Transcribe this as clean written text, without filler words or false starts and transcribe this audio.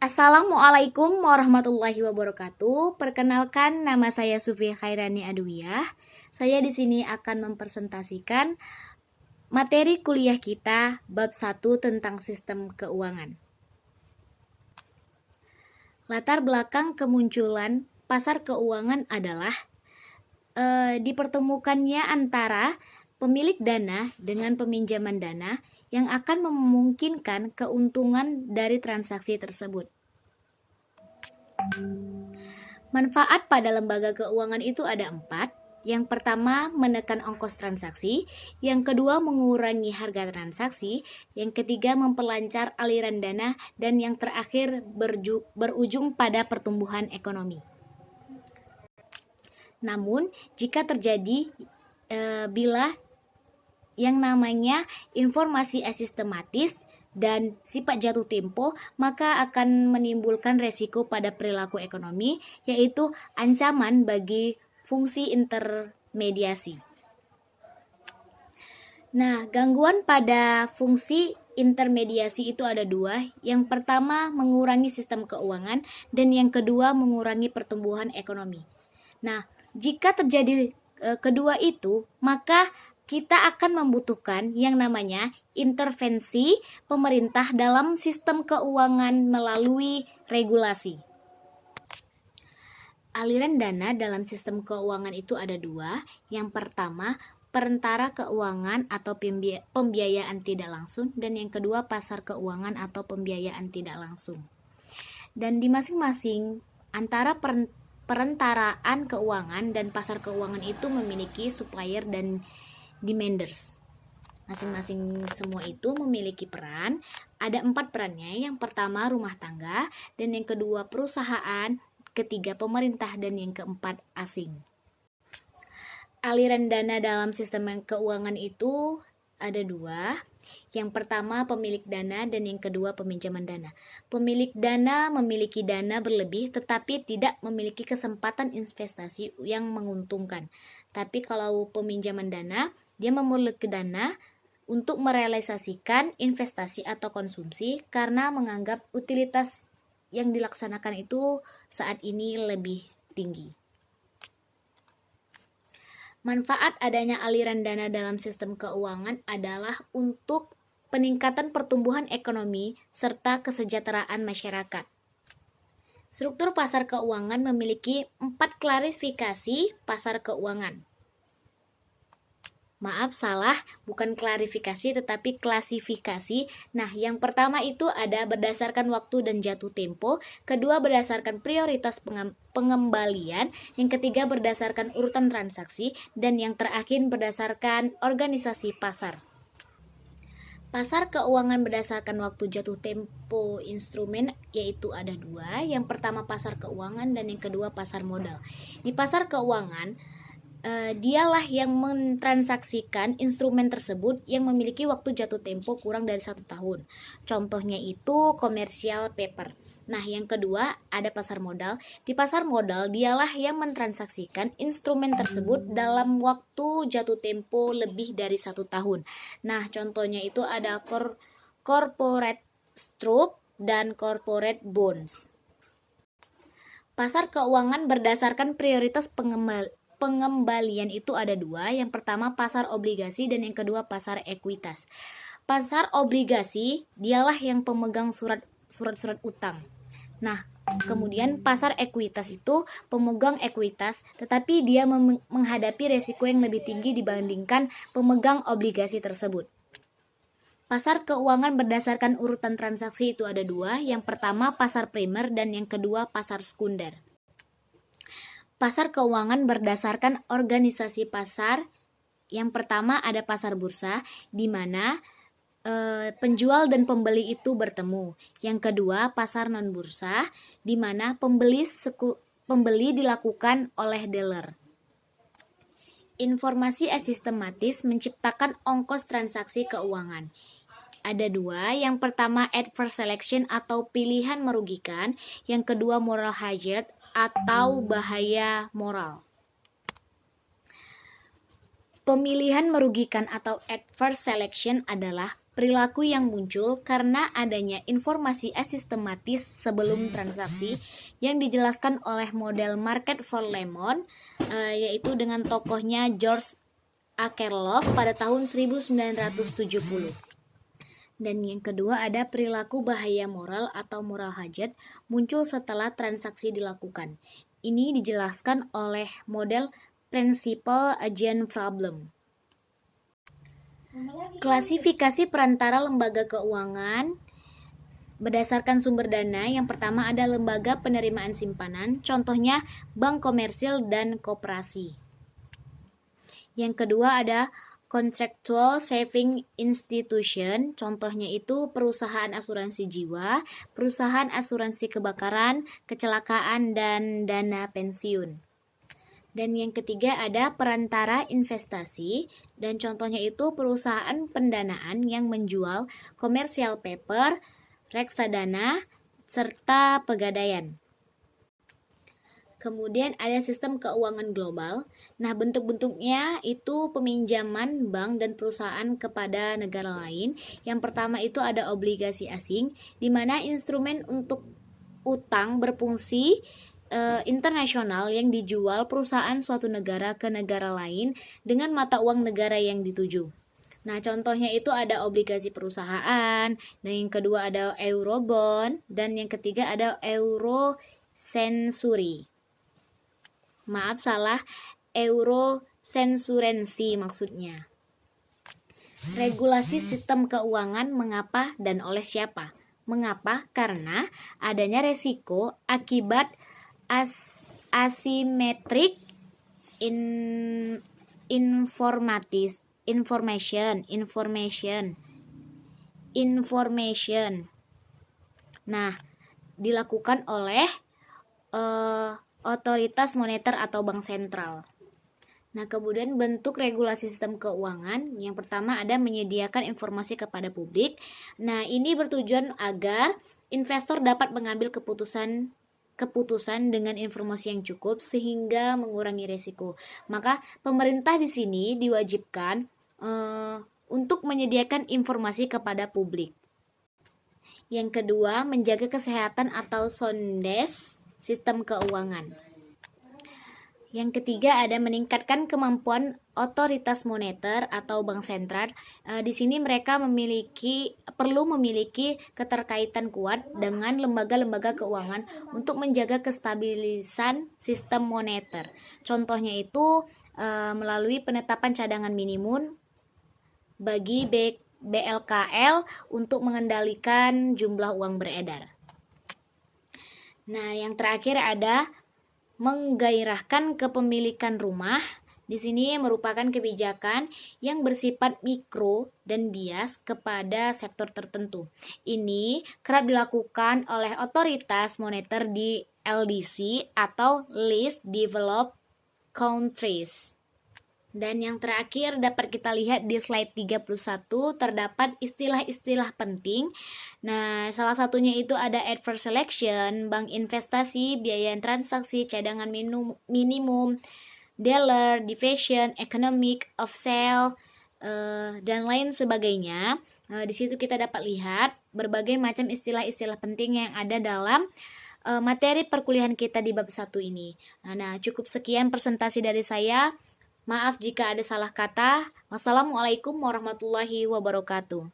Assalamualaikum warahmatullahi wabarakatuh. Perkenalkan, nama saya Sufia Khairani Adwiyah. Saya di sini akan mempresentasikan materi kuliah kita bab 1 tentang sistem keuangan. Latar belakang kemunculan pasar keuangan adalah dipertemukannya antara pemilik dana dengan peminjaman dana yang akan memungkinkan keuntungan dari transaksi tersebut. Manfaat pada lembaga keuangan itu ada 4. Yang pertama, menekan ongkos transaksi. Yang kedua, mengurangi harga transaksi. Yang ketiga, memperlancar aliran dana. Dan yang terakhir, berujung pada pertumbuhan ekonomi. Namun, jika terjadi bila yang namanya informasi asistematis dan sifat jatuh tempo, maka akan menimbulkan resiko pada perilaku ekonomi, yaitu ancaman bagi fungsi intermediasi. Nah, gangguan pada fungsi intermediasi itu ada 2. Yang pertama, mengurangi sistem keuangan, dan yang kedua, mengurangi pertumbuhan ekonomi. Nah, jika terjadi kedua itu, maka kita akan membutuhkan yang namanya intervensi pemerintah dalam sistem keuangan melalui regulasi. Aliran dana dalam sistem keuangan itu ada 2. Yang pertama, perantara keuangan atau pembiayaan tidak langsung, dan yang kedua, pasar keuangan atau pembiayaan tidak langsung. Dan di masing-masing antara perentaraan keuangan dan pasar keuangan itu memiliki supplier dan demanders. Masing-masing semua itu memiliki peran. Ada 4 perannya. Yang pertama rumah tangga, dan yang kedua perusahaan, ketiga pemerintah, dan yang keempat asing. Aliran dana dalam sistem keuangan itu ada 2. Yang pertama pemilik dana, dan yang kedua peminjaman dana. Pemilik dana memiliki dana berlebih tetapi tidak memiliki kesempatan investasi yang menguntungkan. Tapi kalau peminjaman dana, dia memiliki dana untuk merealisasikan investasi atau konsumsi karena menganggap utilitas yang dilaksanakan itu saat ini lebih tinggi. Manfaat adanya aliran dana dalam sistem keuangan adalah untuk peningkatan pertumbuhan ekonomi serta kesejahteraan masyarakat. Struktur pasar keuangan memiliki 4 klasifikasi pasar keuangan. Maaf, salah, bukan klarifikasi tetapi klasifikasi. Nah, yang pertama itu ada berdasarkan waktu dan jatuh tempo, kedua berdasarkan prioritas pengembalian, yang ketiga berdasarkan urutan transaksi, dan yang terakhir berdasarkan organisasi pasar. Pasar keuangan berdasarkan waktu jatuh tempo instrumen yaitu ada 2. Yang pertama pasar keuangan dan yang kedua pasar modal. Di pasar keuangan, dialah yang mentransaksikan instrumen tersebut yang memiliki waktu jatuh tempo kurang dari 1 tahun. Contohnya itu commercial paper. Nah, yang kedua ada pasar modal. Di pasar modal, dialah yang mentransaksikan instrumen tersebut dalam waktu jatuh tempo lebih dari 1 tahun. Nah, contohnya itu ada corporate stock dan corporate bonds. Pasar keuangan berdasarkan prioritas pengembalian itu ada 2. Yang pertama pasar obligasi dan yang kedua pasar ekuitas. Pasar obligasi dialah yang pemegang surat-surat utang. Nah, kemudian pasar ekuitas itu pemegang ekuitas tetapi dia menghadapi resiko yang lebih tinggi dibandingkan pemegang obligasi tersebut. Pasar keuangan berdasarkan urutan transaksi itu ada 2. Yang pertama pasar primer dan yang kedua pasar sekunder. Pasar keuangan berdasarkan organisasi pasar. Yang pertama ada pasar bursa, di mana penjual dan pembeli itu bertemu. Yang kedua pasar non bursa, di mana pembeli dilakukan oleh dealer. Informasi asistematis menciptakan ongkos transaksi keuangan. Ada 2. Yang pertama adverse selection atau pilihan merugikan. Yang kedua moral hazard atau bahaya moral. Pemilihan merugikan atau adverse selection adalah perilaku yang muncul karena adanya informasi asistematis sebelum transaksi yang dijelaskan oleh model Market for Lemon, yaitu dengan tokohnya George Akerlof pada tahun 1970. Dan yang kedua ada perilaku bahaya moral atau moral hazard muncul setelah transaksi dilakukan. Ini dijelaskan oleh model Principal Agent Problem. Klasifikasi perantara lembaga keuangan berdasarkan sumber dana. Yang pertama ada lembaga penerimaan simpanan, contohnya bank komersil dan koperasi. Yang kedua ada Contractual Saving Institution, contohnya itu perusahaan asuransi jiwa, perusahaan asuransi kebakaran, kecelakaan, dan dana pensiun. Dan yang ketiga ada perantara investasi, dan contohnya itu perusahaan pendanaan yang menjual commercial paper, reksadana, serta pegadaian. Kemudian ada sistem keuangan global. Nah, bentuk-bentuknya itu peminjaman bank dan perusahaan kepada negara lain. Yang pertama itu ada obligasi asing, di mana instrumen untuk utang berfungsi internasional yang dijual perusahaan suatu negara ke negara lain dengan mata uang negara yang dituju. Nah, contohnya itu ada obligasi perusahaan, dan yang kedua ada Eurobond, dan yang ketiga ada Eurosensury. Maaf salah, eurosensurensi maksudnya. Regulasi sistem keuangan mengapa dan oleh siapa? Mengapa? Karena adanya resiko akibat asymmetric information. Nah, dilakukan oleh otoritas moneter atau bank sentral. Nah, kemudian bentuk regulasi sistem keuangan. Yang pertama ada menyediakan informasi kepada publik. Nah, ini bertujuan agar investor dapat mengambil keputusan dengan informasi yang cukup sehingga mengurangi risiko. Maka pemerintah di sini diwajibkan untuk menyediakan informasi kepada publik. Yang kedua, menjaga kesehatan atau soundness sistem keuangan. Yang ketiga ada meningkatkan kemampuan otoritas moneter atau bank sentral. Di sini mereka perlu memiliki keterkaitan kuat dengan lembaga-lembaga keuangan untuk menjaga kestabilisan sistem moneter. Contohnya itu melalui penetapan cadangan minimum bagi BLKL untuk mengendalikan jumlah uang beredar. Nah, yang terakhir ada menggairahkan kepemilikan rumah. Di sini merupakan kebijakan yang bersifat mikro dan bias kepada sektor tertentu. Ini kerap dilakukan oleh otoritas moneter di LDC atau Least Developed Countries. Dan yang terakhir dapat kita lihat di slide 31 terdapat istilah-istilah penting. Nah, salah satunya itu ada adverse selection, bank investasi, biaya transaksi, cadangan minimum, dealer, deviation, economic of sale, dan lain sebagainya. Di situ kita dapat lihat berbagai macam istilah-istilah penting yang ada dalam materi perkuliahan kita di bab 1 ini. Nah, cukup sekian presentasi dari saya. Maaf jika ada salah kata. Wassalamualaikum warahmatullahi wabarakatuh.